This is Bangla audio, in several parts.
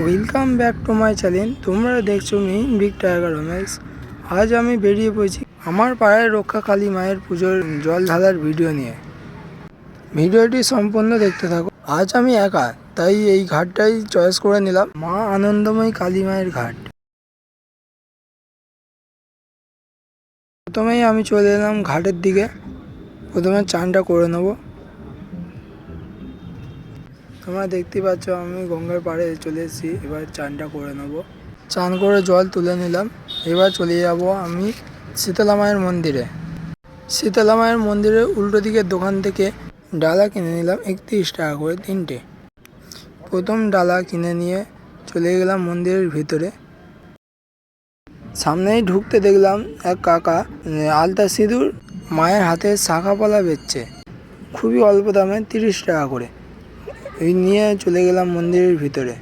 Welcome back to my channel. তোমরা দেখছো মেইন বিগ টাইগার রোম্যান্স। আজ আমি বেরিয়ে পড়েছি আমার পাড়ায় রক্ষা কালী মায়ের পুজোর জল ঢালার ভিডিও নিয়ে। ভিডিওটি সম্পূর্ণ দেখতে থাকো। আজ আমি একা, তাই এই ঘাটটাই চয়েস করে নিলাম, মা আনন্দময়ী কালী মায়ের ঘাট। প্রথমেই আমি চলে এলাম ঘাটের দিকে। প্রথমে চানটা করে নেবো। তোমরা দেখতে পাচ্ছ আমি গঙ্গার পাড়ে চলে এসেছি। এবার চানটা করে নেবো। চান করে জল তুলে নিলাম। এবার চলে যাব আমি শীতলা মায়ের মন্দিরে। শীতলা মায়ের মন্দিরের উল্টো দিকের দোকান থেকে ডালা কিনে নিলাম 31 টাকা করে 3টে। প্রথম ডালা কিনে নিয়ে চলে গেলাম মন্দিরের ভিতরে। সামনেই ঢুকতে দেখলাম এক কাকা আলতা সিঁদুর মায়ের হাতে শাঁখাপলা বেচছে, খুবই অল্প দামে 30 টাকা করে। এই নিয়ে চলে গেলাম মন্দিরের ভিতরে।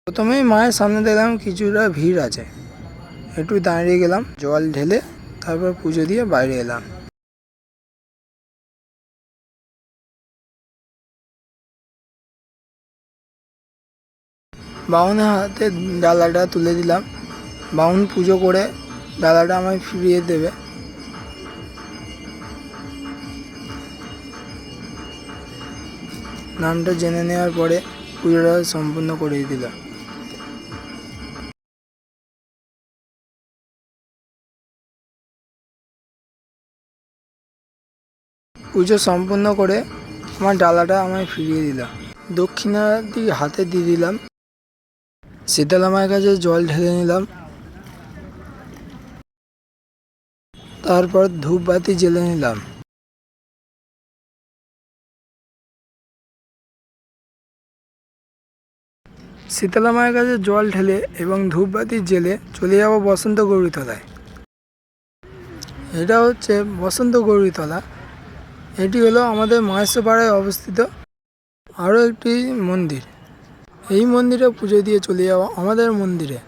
প্রথমেই মায়ের সামনে দেখলাম কিছুটা ভিড় আছে, একটু দাঁড়িয়ে গেলাম, জল ঢেলে তারপর পুজো দিয়ে বাইরে এলাম। বাউনের হাতে ডালাটা তুলে দিলাম। বাউন পুজো করে ডালাটা আমায় ফিরিয়ে দেবে। নামটা জেনে নেওয়ার পরে পুজোটা সম্পূর্ণ করে দিলাম। পুজো সম্পূর্ণ করে আমার ডালাটা আমায় ফিরিয়ে দিলাম। দক্ষিণাদি হাতে দিয়ে দিলাম। শীতলা মায়ের কাছে জল ঢেলে নিলাম। তারপর ধূপবাতি জ্বেলে নিলাম। শীতলা মায়ের কাছে জল ঢেলে এবং ধূপবাতি জ্বেলে চলে যাব বসন্ত গৌরীতলায়। এটা হচ্ছে বসন্ত গৌরীতলা। এটি হলো আমাদের মহেশপাড়ায় অবস্থিত আরও একটি মন্দির। এই মন্দিরে পুজো দিয়ে চলে যাওয়া আমাদের মন্দিরে।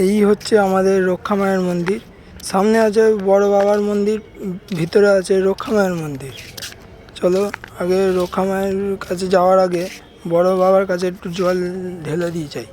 এই হচ্ছে আমাদের রক্ষা মায়ের মন্দির। সামনে আছে বড় বাবার মন্দির, ভিতরে আছে রক্ষা মায়ের মন্দির। চলো আগে রক্ষা মায়ের কাছে যাওয়ার আগে বড় বাবার কাছে একটু জল ঢেলে দিয়ে যাই।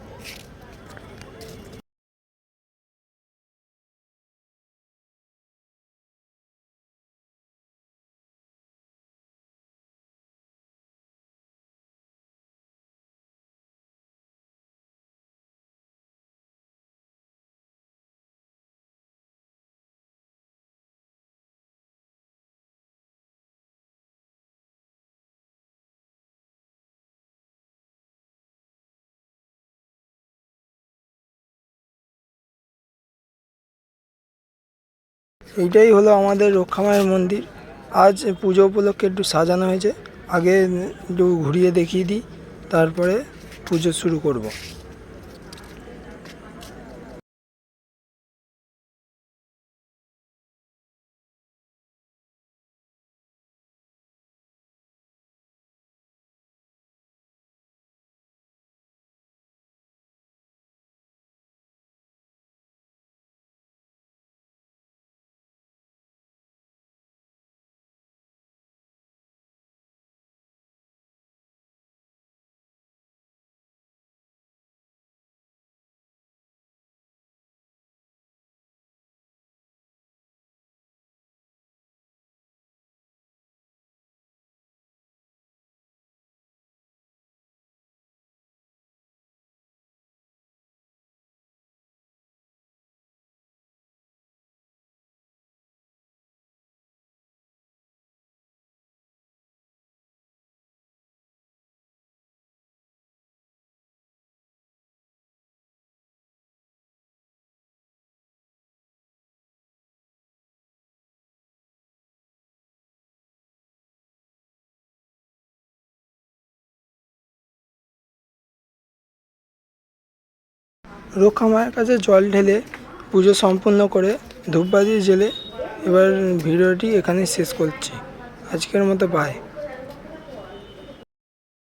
এইটাই হলো আমাদের রক্ষা মায়ের মন্দির। আজ পুজো উপলক্ষে একটু সাজানো হয়েছে। আগে একটু ঘুরিয়ে দেখিয়ে দিই, তারপরে পুজো শুরু করব। রক্ষা মায়ের কাছে জল ঢেলে পুজো সম্পূর্ণ করে ধূপবাতি জ্বেলে এবার ভিডিওটি এখানে শেষ করছি। আজকের মতো বাই।